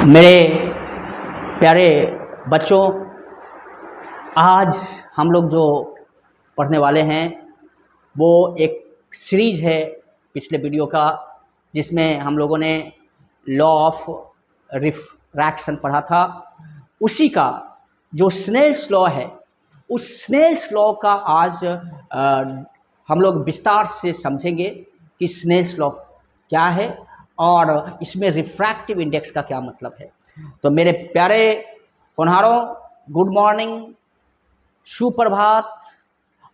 मेरे प्यारे बच्चों, आज हम लोग जो पढ़ने वाले हैं वो एक सीरीज है पिछले वीडियो का, जिसमें हम लोगों ने लॉ ऑफ रिफ्रैक्शन पढ़ा था। उसी का जो स्नेल्स लॉ है, उस स्नेल्स लॉ का आज हम लोग विस्तार से समझेंगे कि स्नेल्स लॉ क्या है और इसमें रिफ्रैक्टिव इंडेक्स का क्या मतलब है। तो मेरे प्यारे होनहारों, गुड मॉर्निंग, सुप्रभात,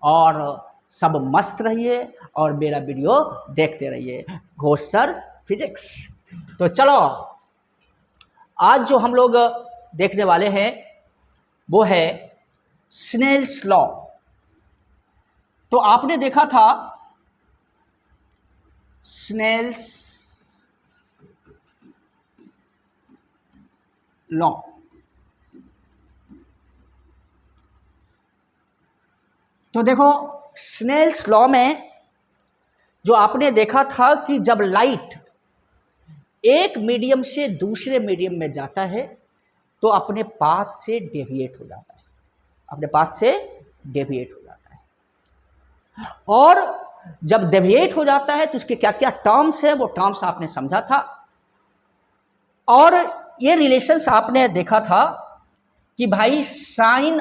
और सब मस्त रहिए और मेरा वीडियो देखते रहिए। Ghosh sir physics. तो चलो, आज जो हम लोग देखने वाले हैं वो है स्नेल्स लॉ। तो आपने देखा था स्नेल्स लॉ। तो देखो, स्नेल्स लॉ में जो आपने देखा था कि जब लाइट एक मीडियम से दूसरे मीडियम में जाता है तो अपने पाथ से डेविएट हो जाता है, अपने पाथ से डेविएट हो जाता है। और जब डेविएट हो जाता है तो उसके क्या क्या टर्म्स है, वो टर्म्स आपने समझा था। और ये रिलेशंस आपने देखा था कि भाई साइन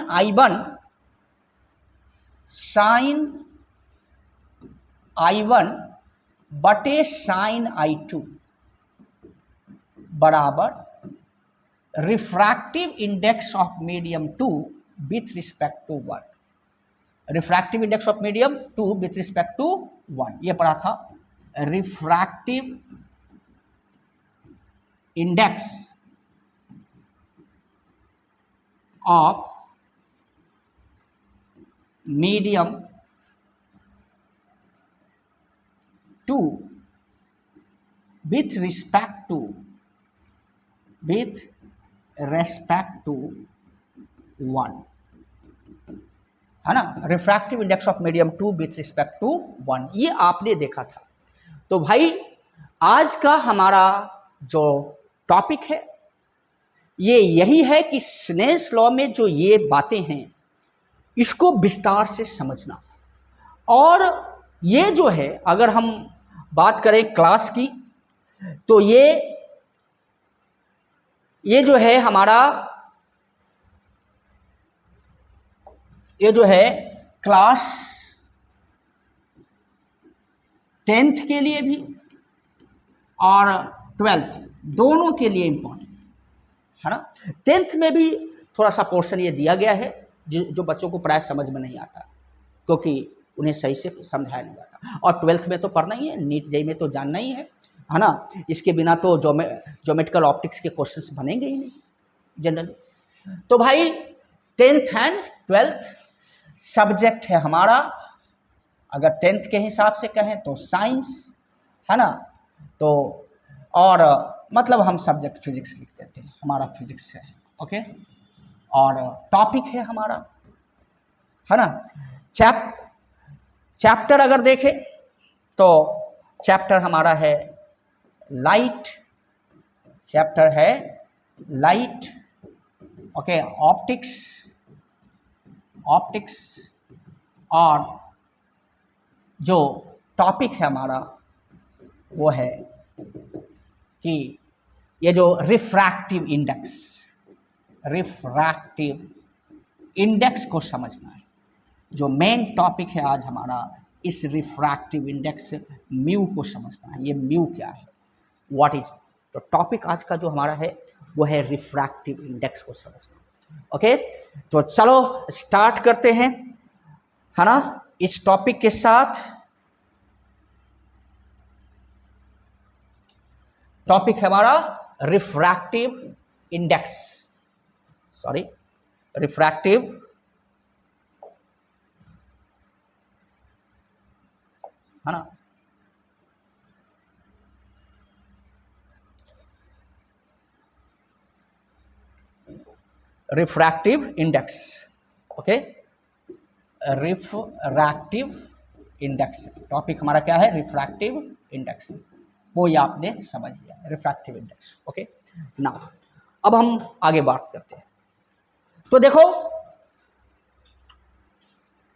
I1 बटे साइन I2 बराबर refractive index of medium 2 with respect to 1। Refractive index of medium 2 with respect to 1, ये पढ़ा था। Refractive index of medium 2 with respect to 1, है ना। Refractive index of medium 2 with respect to 1, ये आपने देखा था। तो भाई आज का हमारा जो टॉपिक है ये यही है कि स्नेल्स लॉ में जो ये बातें हैं इसको विस्तार से समझना। और ये जो है, अगर हम बात करें क्लास की, तो ये जो है हमारा, ये जो है क्लास 10th के लिए भी और 12th दोनों के लिए इम्पोर्टेंट है ना। 10th में भी थोड़ा सा पोर्शन ये दिया गया है जो बच्चों को प्राय समझ में नहीं आता, क्योंकि उन्हें सही से समझाया नहीं जाता। और 12th में तो पढ़ना ही है, नीट जेईई में तो जानना ही है ना। इसके बिना तो ज्योमेट्रिकल ऑप्टिक्स के क्वेश्चंस बनेंगे ही नहीं जनरली। तो भाई 10th एंड 12th सब्जेक्ट है हमारा, अगर 10th के हिसाब से कहें तो साइंस, है ना। तो और मतलब हम सब्जेक्ट फिजिक्स लिख देते हैं, हमारा फिजिक्स है, ओके। और टॉपिक है हमारा, है ना। चैप्टर अगर देखें तो चैप्टर हमारा है लाइट, चैप्टर है लाइट, ओके। ऑप्टिक्स और जो टॉपिक है हमारा वो है कि ये जो रिफ्रैक्टिव इंडेक्स को समझना है। जो मेन टॉपिक है आज हमारा, इस रिफ्रैक्टिव इंडेक्स म्यू को समझना है। ये म्यू क्या है, व्हाट इज। तो टॉपिक आज का जो हमारा है वो है रिफ्रैक्टिव इंडेक्स को समझना, ओके। तो चलो स्टार्ट करते हैं, है ना, इस टॉपिक के साथ। टॉपिक है हमारा रिफ्रैक्टिव इंडेक्स, रिफ्रैक्टिव है ना। Refractive index, okay. Refractive index topic हमारा क्या है, रिफ्रैक्टिव इंडेक्स। वो ये आपने समझ लिया, रिफ्रैक्टिव इंडेक्स, ओके। नाउ अब हम आगे बात करते हैं। तो देखो,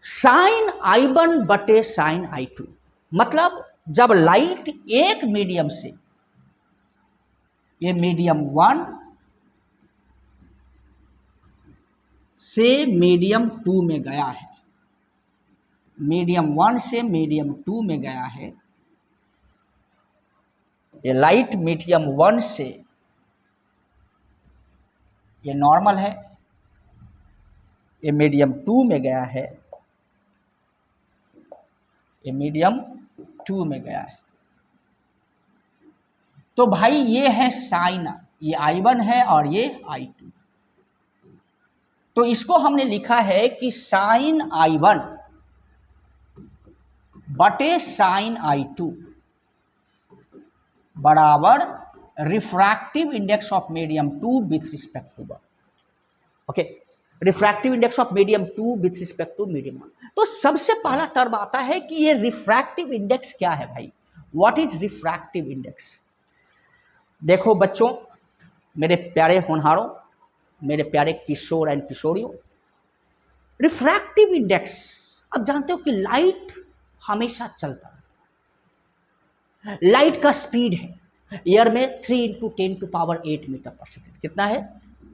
साइन I1 बटे साइन I2, मतलब जब लाइट एक मीडियम से, ये मीडियम 1 से मीडियम 2 में गया है, मीडियम 1 से मीडियम 2 में गया है, ये लाइट मीडियम 1 से, ये नॉर्मल है, ये मीडियम 2 में गया है, ये मीडियम 2 में गया है। तो भाई ये है साइन, ये I1 है और ये I2। तो इसको हमने लिखा है कि साइन I1 बटे साइन I2 बराबर refractive index of medium 2 with respect to 1। Okay, refractive index of medium 2 with respect to medium 1। तो सबसे पहला टर्म आता है कि ये रिफ्रैक्टिव इंडेक्स क्या है भाई, व्हाट इज रिफ्रैक्टिव इंडेक्स। देखो बच्चों, मेरे प्यारे होनहारों, मेरे प्यारे किशोर एंड किशोरियों, रिफ्रैक्टिव इंडेक्स, अब जानते हो कि लाइट हमेशा चलता है, लाइट का स्पीड है एयर में 3 × 10⁸ मीटर पर सेकेंड। कितना है?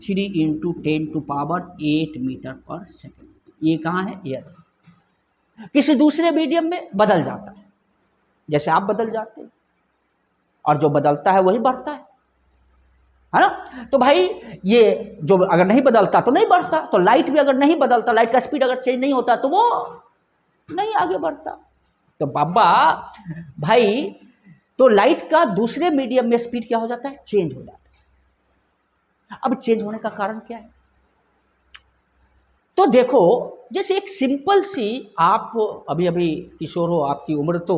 3 × 10⁸ मीटर पर सेकेंड। ये कहाँ है? एयर में। किसी दूसरे मीडियम में बदल जाता है, जैसे आप बदल जाते हैं, और जो बदलता है वही बढ़ता है ना। तो भाई ये जो अगर नहीं बदलता तो नहीं बढ़ता, तो लाइट भी अगर नहीं बदलता, लाइट का स्पीड अगर चेंज नहीं होता तो वो नहीं आगे बढ़ता। तो बाबा भाई, तो लाइट का दूसरे मीडियम में स्पीड क्या हो जाता है? चेंज हो जाता है। अब चेंज होने का कारण क्या है? तो देखो, जैसे एक सिंपल सी, आप अभी अभी किशोर हो, आपकी उम्र तो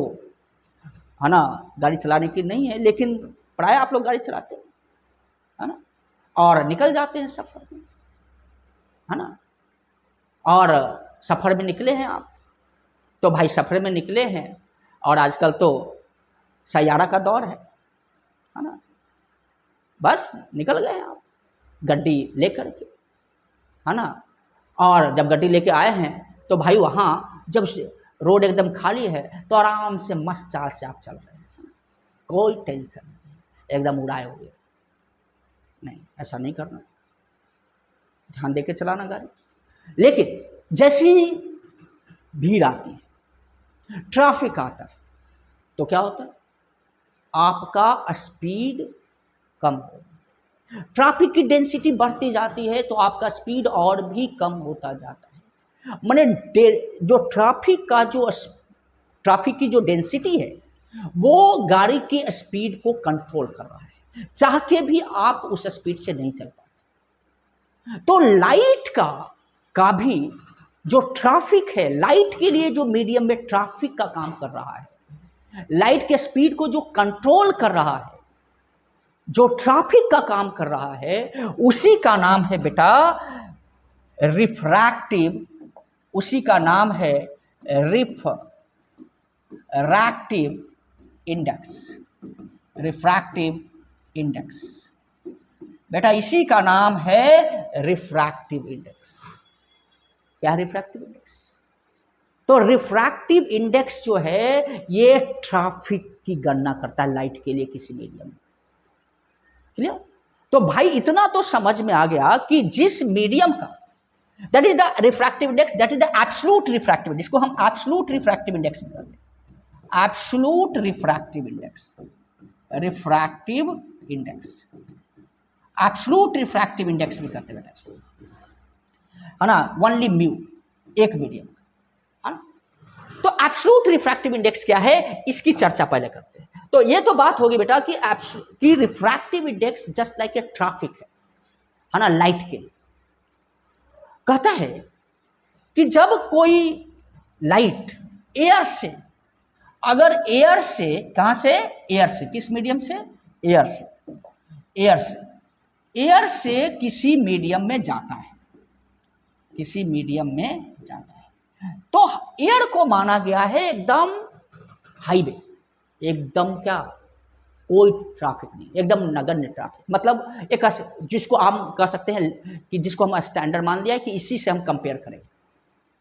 है ना गाड़ी चलाने की नहीं है, लेकिन प्राय आप लोग गाड़ी चलाते हैं, है ना, और निकल जाते हैं सफ़र में, है ना, और सफ़र में निकले हैं आप। तो भाई सफ़र में निकले हैं, और आजकल तो सैयारा का दौर है ना, बस निकल गए आप गड्डी लेकर के, है ना। और जब गड्डी लेके आए हैं तो भाई वहाँ जब रोड एकदम खाली है तो आराम से मस्त चाल से आप चल रहे हैं, कोई टेंशन नहीं, एकदम उड़ाए हुए। नहीं, ऐसा नहीं करना, ध्यान देके चलाना गाड़ी। लेकिन जैसी भीड़ आती है, ट्रैफिक आता है, तो क्या होता है? आपका स्पीड कम हो, ट्रैफिक की डेंसिटी बढ़ती जाती है तो आपका स्पीड और भी कम होता जाता है। माने जो ट्रैफिक की जो डेंसिटी है वो गाड़ी की स्पीड को कंट्रोल कर रहा है, चाह के भी आप उस स्पीड से नहीं चल पाते। तो लाइट का भी जो ट्रैफिक है, लाइट के लिए जो मीडियम में ट्रैफिक का काम कर रहा है, लाइट के स्पीड को जो कंट्रोल कर रहा है, जो ट्रैफिक का काम कर रहा है, उसी का नाम है बेटा रिफ्रैक्टिव, उसी का नाम है रिफ्रैक्टिव इंडेक्स। रिफ्रैक्टिव इंडेक्स बेटा, इसी का नाम है रिफ्रैक्टिव इंडेक्स। क्या रिफ्रैक्टिव इंडेक्स? तो रिफ्रैक्टिव इंडेक्स जो है ये ट्रैफिक की गणना करता है लाइट के लिए किसी मीडियम में। क्लियर? तो भाई इतना तो समझ में आ गया कि जिस मीडियम का, that is the refractive index, that is the absolute refractive, जिसको हम एब्सोल्यूट रिफ्रैक्टिव इंडेक्स बोलते हैं। Absolute refractive index, refractive index, absolute refractive index भी कहते हैं बेटा, है ना, ओनली म्यू, एक मीडियम, है ना। तो एब्सोल्यूट रिफ्रैक्टिव इंडेक्स क्या है, इसकी चर्चा पहले करते हैं। तो ये तो बात होगी बेटा कि refractive index just like a traffic है ना, लाइट के लिए। कहता है कि जब कोई लाइट एयर से, अगर एयर से, कहां से? एयर से, किस मीडियम से? एयर से, एयर से, एयर से किसी मीडियम में जाता है, किसी मीडियम में जाता है, तो एयर को माना गया है एकदम हाईवे, एकदम क्या कोई ट्रैफिक नहीं, एकदम नगण्य ट्रैफिक। मतलब एक जिसको हम कह सकते हैं कि जिसको हम स्टैंडर्ड मान लिया है कि इसी से हम कंपेयर करेंगे,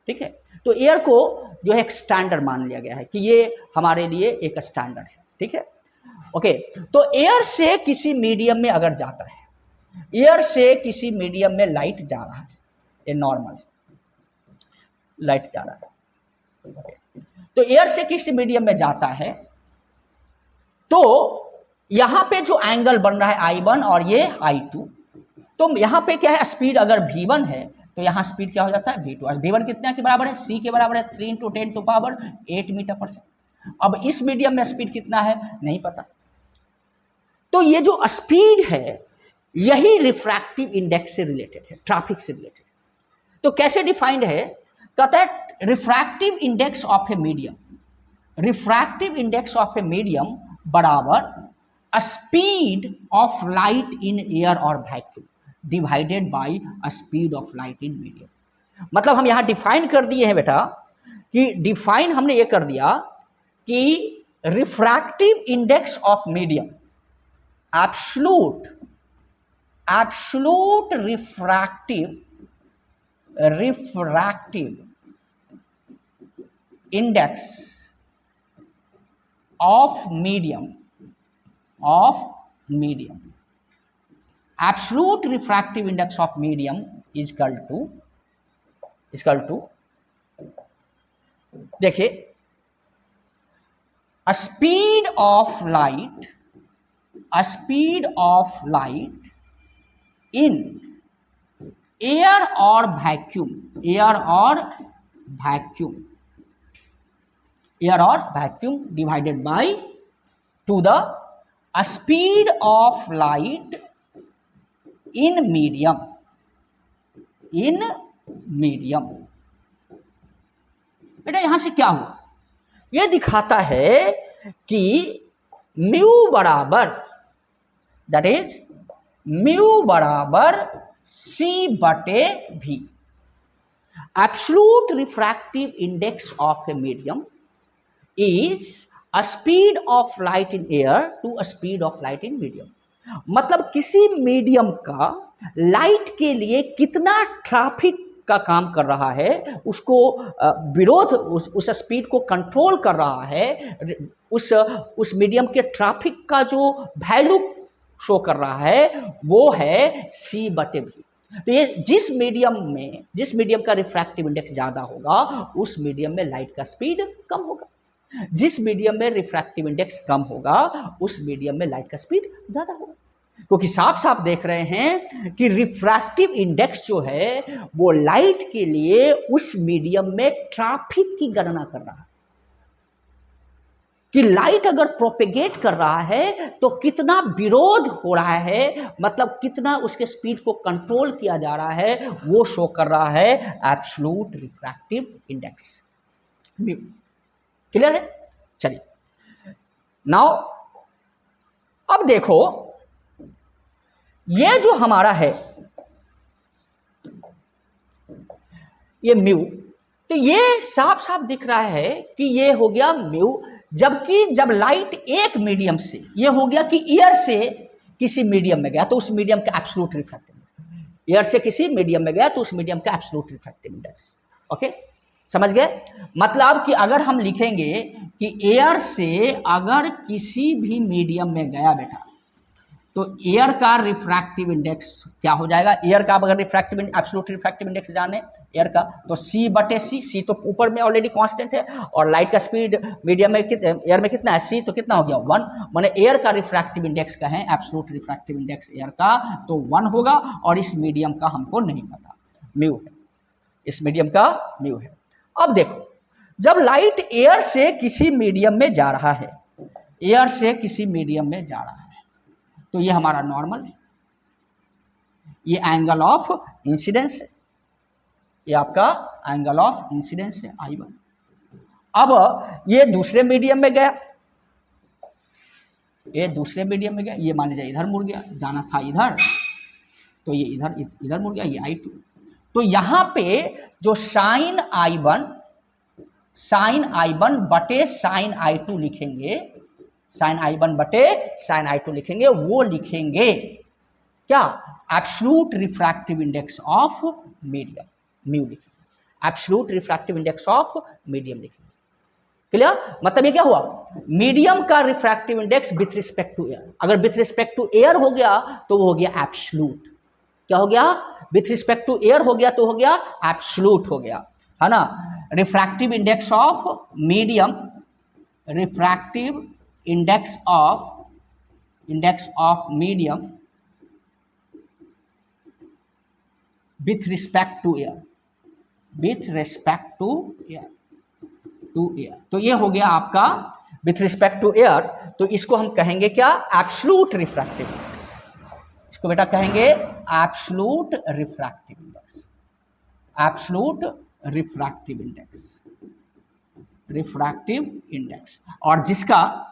ठीक है। तो एयर को जो है एक स्टैंडर्ड मान लिया गया है कि ये हमारे लिए एक स्टैंडर्ड है, ठीक है। ओके, तो एयर से किसी मीडियम में अगर जाता है, एयर से किसी मीडियम में लाइट जा रहा है, ये नॉर्मल है, लाइट जा रहा है। okay. तो एयर से किसी मीडियम में जाता है तो यहां पे जो एंगल बन रहा है I1 और ये I2, तो यहां पे क्या है, स्पीड अगर V1 है तो यहां स्पीड क्या हो जाता है V2। V1 कितने के बराबर है, C के बराबर है 3 × 10⁸ मीटर पर सेकंड। अब इस मीडियम में स्पीड कितना है नहीं पता, तो ये जो स्पीड है यही रिफ्रैक्टिव इंडेक्स से रिलेटेड है, ट्रैफिक से रिलेटेड। तो कैसे डिफाइंड है, कहता है refractive index of a medium, refractive index of a medium बराबर speed of light in air और vacuum divided by speed of light in medium. मतलब हम यहां डिफाइन कर दिए हैं बेटा कि डिफाइन हमने ये कर दिया कि refractive index of medium, absolute refractive index of medium, absolute refractive index of medium is equal to देखिए speed of light in air or vacuum divided by to the speed of light in medium बेटा यहां से क्या हुआ, यह दिखाता है कि म्यू बराबर, दैट इज म्यू बराबर C/V, absolute refractive index of a medium is a speed of light in air to a speed of light in medium। मतलब किसी मीडियम का लाइट के लिए कितना ट्रैफिक का काम कर रहा है, उसको विरोध उस स्पीड को कंट्रोल कर रहा है, उस मीडियम के ट्रैफिक का जो वैल्यू शो कर रहा है वो है C/V। तो ये जिस मीडियम का रिफ्रैक्टिव इंडेक्स ज़्यादा होगा उस मीडियम में लाइट का स्पीड कम होगा, जिस मीडियम में रिफ्रैक्टिव इंडेक्स कम होगा उस मीडियम में लाइट का स्पीड ज़्यादा होगा। क्योंकि साफ देख रहे हैं कि रिफ्रैक्टिव इंडेक्स जो है वो लाइट के लिए उस मीडियम में ट्रैफिक की गणना कर रहा है कि लाइट अगर प्रोपेगेट कर रहा है तो कितना विरोध हो रहा है, मतलब कितना उसके स्पीड को कंट्रोल किया जा रहा है, वो शो कर रहा है एब्सोल्यूट रिफ्रैक्टिव इंडेक्स। क्लियर है? चलिए नाउ अब देखो ये जो हमारा है ये म्यू, तो ये साफ दिख रहा है कि ये हो गया म्यू, जबकि जब लाइट एक मीडियम से, ये हो गया कि एयर से किसी मीडियम में गया तो उस मीडियम का एब्सोल्यूट रिफ्रैक्टिव इंडेक्स, एयर से किसी मीडियम में गया तो उस मीडियम का एब्सोल्यूट रिफ्रैक्टिव इंडेक्स। ओके, समझ गए? मतलब कि अगर हम लिखेंगे कि एयर से अगर किसी भी मीडियम में गया बेटा तो एयर का रिफ्रैक्टिव इंडेक्स क्या हो जाएगा, एयर का अगर रिफ्रैक्टिव एब्सोल्यूट रिफ्रैक्टिव इंडेक्स जाने एयर का तो C/C, C तो ऊपर में ऑलरेडी कांस्टेंट है और लाइट का स्पीड मीडियम में एयर में कितना है C, तो कितना हो गया 1, माने एयर का रिफ्रैक्टिव इंडेक्स का है, एब्सोल्यूट रिफ्रैक्टिव इंडेक्स एयर का तो 1 होगा और इस मीडियम का हमको नहीं पता, म्यू है, इस मीडियम का म्यू है। अब देखो जब लाइट एयर से किसी मीडियम में जा रहा है, एयर से किसी मीडियम में जा रहा है तो ये हमारा नॉर्मल है, ये एंगल ऑफ इंसिडेंस है, ये आपका एंगल ऑफ इंसिडेंस है I1। अब ये दूसरे मीडियम में गया, ये दूसरे मीडियम में गया, ये मान लीजिए इधर मुड़ गया, जाना था इधर तो ये इधर मुड़ गया, ये I2। तो यहां पे जो साइन I1 बटे साइन I2 लिखेंगे, साइन आई वन बटे साइन आई टू लिखेंगे, वो लिखेंगे क्या, absolute refractive index of medium, mu लिखेंगे, absolute refractive index of medium लिखेंगे। क्लियर? मतलब ये क्या हुआ, मीडियम का refractive index with respect to air, अगर विथ रिस्पेक्ट टू एयर हो गया तो वो हो गया एब्सोल्यूट। क्या हो गया, विथ रिस्पेक्ट टू एयर हो गया तो हो गया एब्सोल्यूट हो गया, है ना। Refractive index of medium, refractive index of medium with respect to air, with respect to air, तो ये हो गया आपका विथ रिस्पेक्ट टू एयर। तो इसको हम कहेंगे क्या, एब्सोल्यूट रिफ्रैक्टिव इंडेक्स, इसको बेटा कहेंगे absolute refractive index, absolute refractive index, refractive index. और जिसका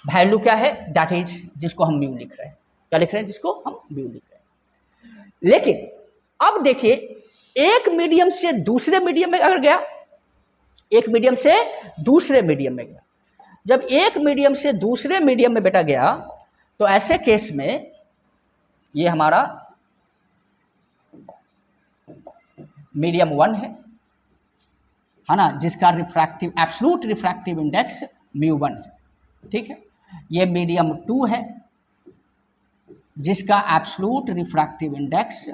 वैल्यू क्या है, दैट इज, जिसको हम म्यू लिख रहे हैं, क्या लिख रहे हैं, जिसको हम म्यू लिख रहे हैं। लेकिन अब देखिए, एक मीडियम से दूसरे मीडियम में अगर गया, एक मीडियम से दूसरे मीडियम में गया, जब एक मीडियम से दूसरे मीडियम में बेटा गया, तो ऐसे केस में ये हमारा मीडियम 1 है ना, जिसका refractive absolute refractive index mu 1 है, ठीक है। ये मीडियम 2 है, जिसका एब्सोल्यूट रिफ्रैक्टिव इंडेक्स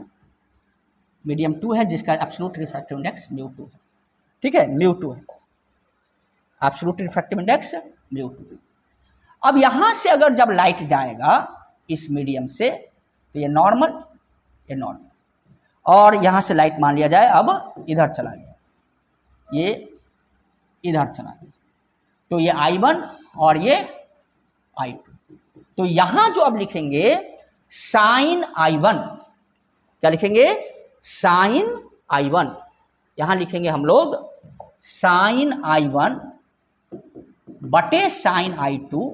मीडियम 2 है, जिसका एब्सोल्यूट रिफ्रैक्टिव इंडेक्स म्यू 2 है, ठीक है, म्यू 2 है, एब्सोल्यूट रिफ्रैक्टिव इंडेक्स म्यू 2। अब यहां से अगर जब लाइट जाएगा इस मीडियम से, तो ये नॉर्मल, और यहां से लाइट मान लिया जाए अब इधर चला गया, ये इधर चला गया, तो ये I1 और ये I2। तो यहां जो अब लिखेंगे साइन I1, क्या लिखेंगे, साइन I1, यहां लिखेंगे हम लोग साइन I1 बटे साइन I2,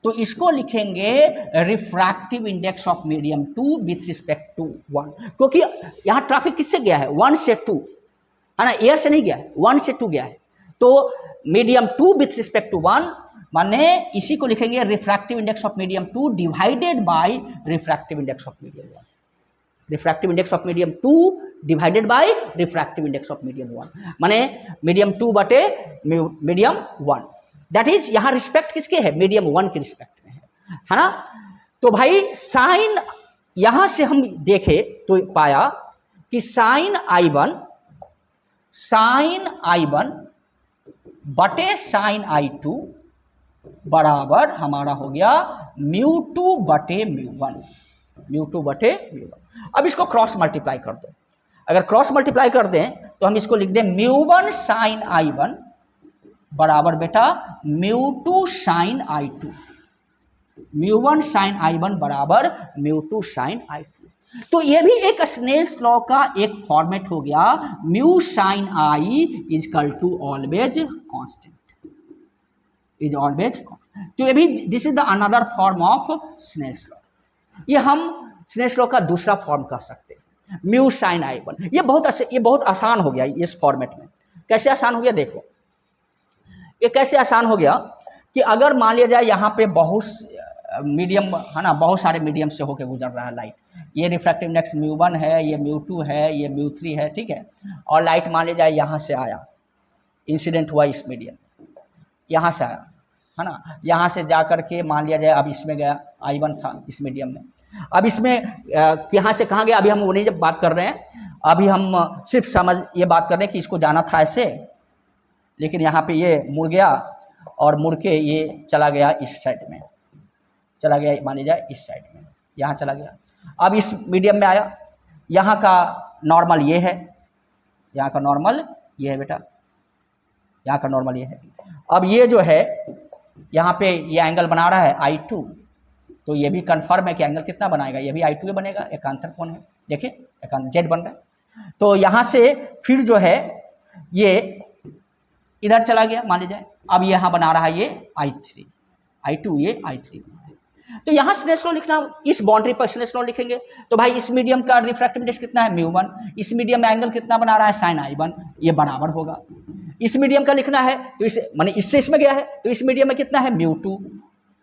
तो इसको लिखेंगे refractive index of medium 2 with respect to 1, क्योंकि यहां ट्रैफिक किससे गया है, 1 से 2, है ना, एयर से नहीं गया है, 1 से 2 गया है, तो मीडियम 2 विथ रिस्पेक्ट टू 1, माने इसी को लिखेंगे refractive index of medium 2 divided by refractive index of medium 1, refractive index of medium 2 divided by refractive index of medium 1, माने मीडियम 2 बटे मीडियम 1, दैट इज यहां रिस्पेक्ट किसके है, मीडियम 1 के रिस्पेक्ट में है ना। तो भाई साइन, यहां से हम देखे तो पाया कि साइन I1 बटे साइन I2 बराबर हमारा हो गया म्यू 2 बटे म्यू 1, म्यू 2 बटे म्यू 1। अब इसको क्रॉस मल्टीप्लाई कर दो, अगर क्रॉस मल्टीप्लाई कर दें तो हम इसको लिख दें म्यू 1 साइन I1 बराबर बेटा mu 2 sign I2, mu 1 sign I1 बराबर म्यू 2 साइन I2। तो ये भी एक स्नेल्स लॉ का एक फॉर्मेट हो गया, mu sine I is equal to always constant, is always. तो ये भी this is the another form of Snell's law, ये हम स्नेल्स लॉ का दूसरा फॉर्म कर सकते हैं, म्यू साइन I1। ये बहुत आसान हो गया इस फॉर्मेट में। कैसे आसान हो गया, देखो ये कैसे आसान हो गया कि अगर मान लिया जाए यहाँ पे बहुत मीडियम है ना, बहुत सारे मीडियम से होकर गुजर रहा है लाइट, ये रिफ्रैक्टिव इंडेक्स म्यू 1 है, ये म्यू 2 है, ये म्यू 3 है, ठीक है, और लाइट मान लिया जाए यहाँ से आया, इंसिडेंट हुआ इस मीडियम, यहाँ से आया है ना, यहाँ से जा कर के मान लिया जाए अब इसमें गया, I1 था इस मीडियम में, अब इसमें यहाँ से कहाँ गया, अभी हम वो नहीं जब बात कर रहे हैं, अभी हम सिर्फ ये बात कर रहे हैं कि इसको जाना था ऐसे, लेकिन यहाँ पे ये मुड़ गया और मुड़ के ये चला गया इस साइड में, चला गया मान लीजिए इस साइड में, यहाँ चला गया, अब इस मीडियम में आया, यहाँ का नॉर्मल ये है, यहाँ का नॉर्मल ये है बेटा, यहाँ का नॉर्मल ये है। अब ये जो है यहाँ पे ये एंगल बना रहा है I2, तो ये भी कंफर्म है कि एंगल कितना बनाएगा, ये भी I2 ही बनेगा, एकांतर कोण है, देखिए एकांतर जेड बन रहा है। तो यहाँ से फिर जो है ये इधर चला गया मान लीजिए, अब यहाँ बना रहा है ये I2, ये I3। तो यहाँ स्नेल्स लॉ लिखना, इस बाउंड्री पर स्नेल्स लॉ लिखेंगे, तो भाई इस मीडियम का रिफ्रैक्टिव इंडेक्स कितना है म्यू 1, इस मीडियम में एंगल कितना बना रहा है साइन I1, ये बराबर होगा इस मीडियम का लिखना है तो इस माने इससे इसमें गया है तो इस मीडियम में कितना है μ2,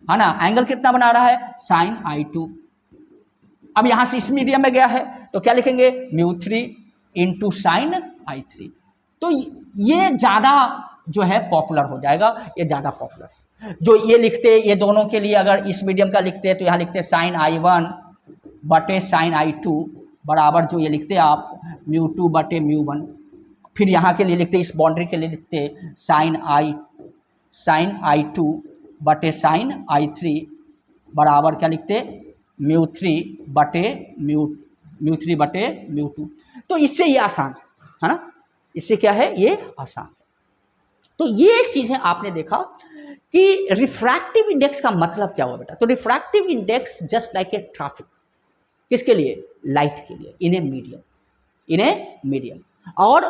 है ना, एंगल कितना बना रहा है sin I2। अब यहां से इस मीडियम में गया है तो क्या लिखेंगे μ3 इंटू साइन I3। तो ये ज्यादा जो है पॉपुलर हो जाएगा, ये ज्यादा पॉपुलर है। जो ये लिखते ये दोनों के लिए अगर इस मीडियम का लिखते तो यहां लिखते साइन I1 बटे साइन I2 बराबर जो ये लिखते आप μ2 बटे μ1। फिर यहाँ के लिए लिखते इस बाउंड्री के लिए लिखते साइन I2 बटे साइन I3 बराबर क्या लिखते μ3 बटे μ2। तो इससे ये आसान है ना, इससे क्या है ये आसान। तो ये चीजें आपने देखा कि रिफ्रैक्टिव इंडेक्स का मतलब क्या हुआ बेटा। तो refractive index just like a traffic, किसके लिए, लाइट के लिए, इन ए मीडियम। और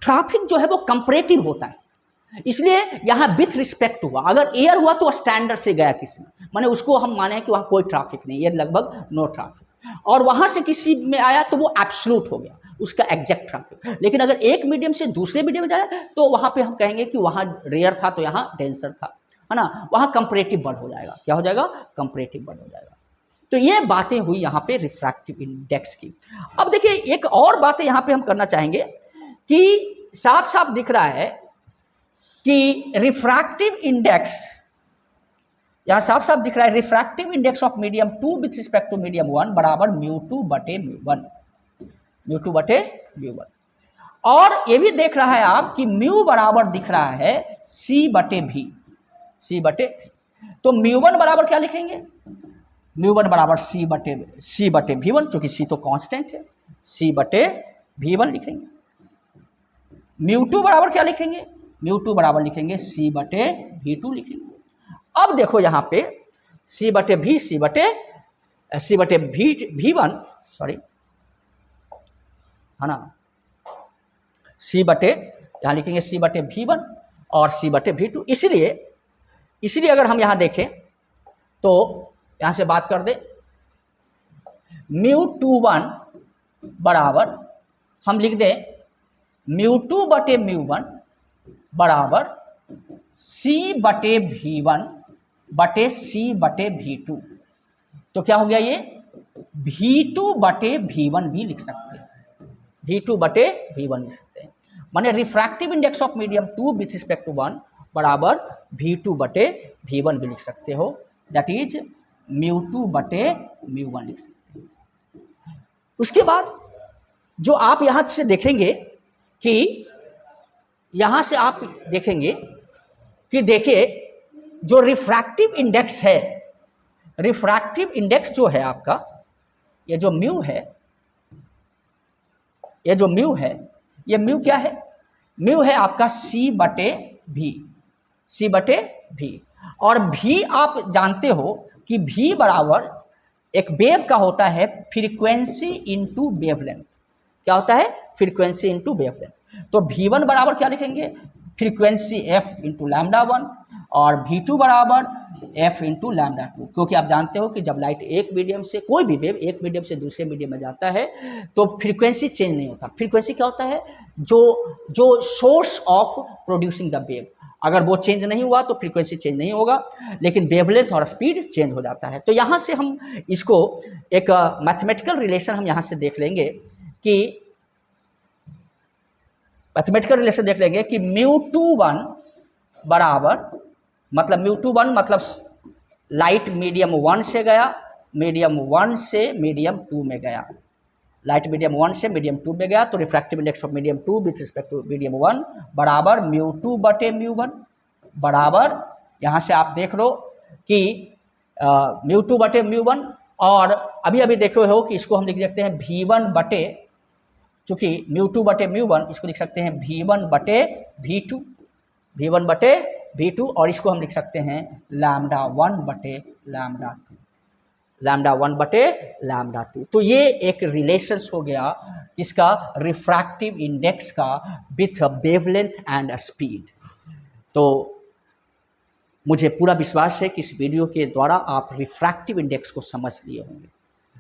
ट्रैफिक जो है वो कंपैरेटिव होता है, इसलिए यहाँ विथ रिस्पेक्ट हुआ। अगर एयर हुआ तो स्टैंडर्ड से गया किसी में, माने उसको हम माने कि वहाँ कोई ट्रैफिक नहीं, ये लगभग नो ट्रैफिक। और वहाँ से किसी में आया तो वो एब्सोल्यूट हो गया, उसका एग्जैक्ट ट्रैफिक। लेकिन अगर एक मीडियम से दूसरे मीडियम में जाए तो वहाँ पे हम कहेंगे कि वहाँ रेयर था तो यहाँ डेंसर था, है ना, वहाँ कंपैरेटिव बढ़ हो जाएगा। क्या हो जाएगा, कंपैरेटिव बढ़ हो जाएगा। तो ये बातें हुई यहाँ पे रिफ्रैक्टिव इंडेक्स की। अब देखिए एक और बात यहाँ पे हम करना चाहेंगे कि साफ साफ दिख रहा है कि रिफ्रैक्टिव इंडेक्स, यहां साफ साफ दिख रहा है refractive index of medium 2 with respect to medium 1 बराबर μ2 बटे μ1। और ये भी देख रहा है आप कि म्यू बराबर दिख रहा है C बटे भी। तो μ1 बराबर क्या लिखेंगे, μ1 बराबर C बटे V1, चूंकि C तो कांस्टेंट है, C बटे V1 लिखेंगे। μ2 बराबर क्या लिखेंगे, μ2 बराबर लिखेंगे C बटे V2 लिखेंगे। अब देखो यहाँ पे C बटे V1 सॉरी, है ना, C बटे यहाँ लिखेंगे C बटे V1 और C बटे V2। इसलिए अगर हम यहाँ देखें तो यहाँ से बात कर दे μ21 बराबर हम लिख दें μ2 बटे μ1 बराबर C बटे V1 बटे C बटे V2। तो क्या हो गया, ये V2 बटे V1 भी लिख सकते हैं, V2 बटे V1 लिख सकते हैं। माने refractive index of medium 2 with respect to 1 बराबर V2 बटे V1 भी लिख सकते हो, दैट इज μ2 बटे μ1 लिख सकते हैं। उसके बाद जो आप यहां से देखेंगे कि यहां से आप देखेंगे कि देखिए जो रिफ्रैक्टिव इंडेक्स है, रिफ्रैक्टिव इंडेक्स जो है आपका, ये जो म्यू है, ये म्यू क्या है, म्यू है आपका C बटे भी। और भी आप जानते हो कि भी बराबर एक वेव का होता है फ्रीक्वेंसी इंटू वेवलेंथ। क्या होता है, फ्रीक्वेंसी इंटू वेवलेंथ। तो V1 बराबर क्या लिखेंगे, फ्रीक्वेंसी f इंटू λ1 और V2 बराबर f इंटू λ2। क्योंकि आप जानते हो कि जब लाइट एक मीडियम से, कोई भी वेव एक मीडियम से दूसरे मीडियम में जाता है तो फ्रीक्वेंसी चेंज नहीं होता। फ्रीक्वेंसी क्या होता है, जो source of producing the wave, अगर वो चेंज नहीं हुआ तो फ्रीक्वेंसी चेंज नहीं होगा, लेकिन वेवलेंथ और स्पीड चेंज हो जाता है। तो यहाँ से हम इसको एक मैथमेटिकल रिलेशन हम यहाँ से देख लेंगे कि μ21 बराबर मतलब लाइट मीडियम 1 से गया, मीडियम 1 से मीडियम 2 में गया, लाइट मीडियम 1 से मीडियम 2 में गया। तो refractive index of medium 2 with respect to medium 1 बराबर μ2 बटे μ1 बराबर, यहाँ से आप देख लो कि μ2 बटे μ1। और अभी देख रहे हो कि इसको हम लिख सकते हैं V1 बटे, चूंकि μ2 बटे μ1 इसको लिख सकते हैं V1 बटे V2 और इसको हम लिख सकते हैं λ1 बटे λ2। तो ये एक रिलेशंस हो गया इसका रिफ्रैक्टिव इंडेक्स का विथ वेवलेंथ एंड स्पीड। तो मुझे पूरा विश्वास है कि इस वीडियो के द्वारा आप रिफ्रैक्टिव इंडेक्स को समझ लिए होंगे।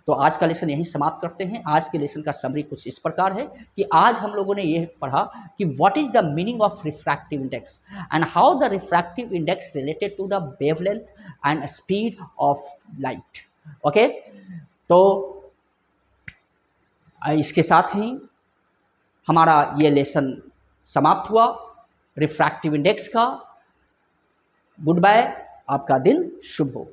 तो आज का लेसन यहीं समाप्त करते हैं। आज के लेसन का समरी कुछ इस प्रकार है कि आज हम लोगों ने ये पढ़ा कि what is the meaning of refractive index and how the refractive index related to the wavelength and speed of light. Okay, तो इसके साथ ही हमारा ये लेसन समाप्त हुआ रिफ्रैक्टिव इंडेक्स का। गुड बाय, आपका दिन शुभ हो।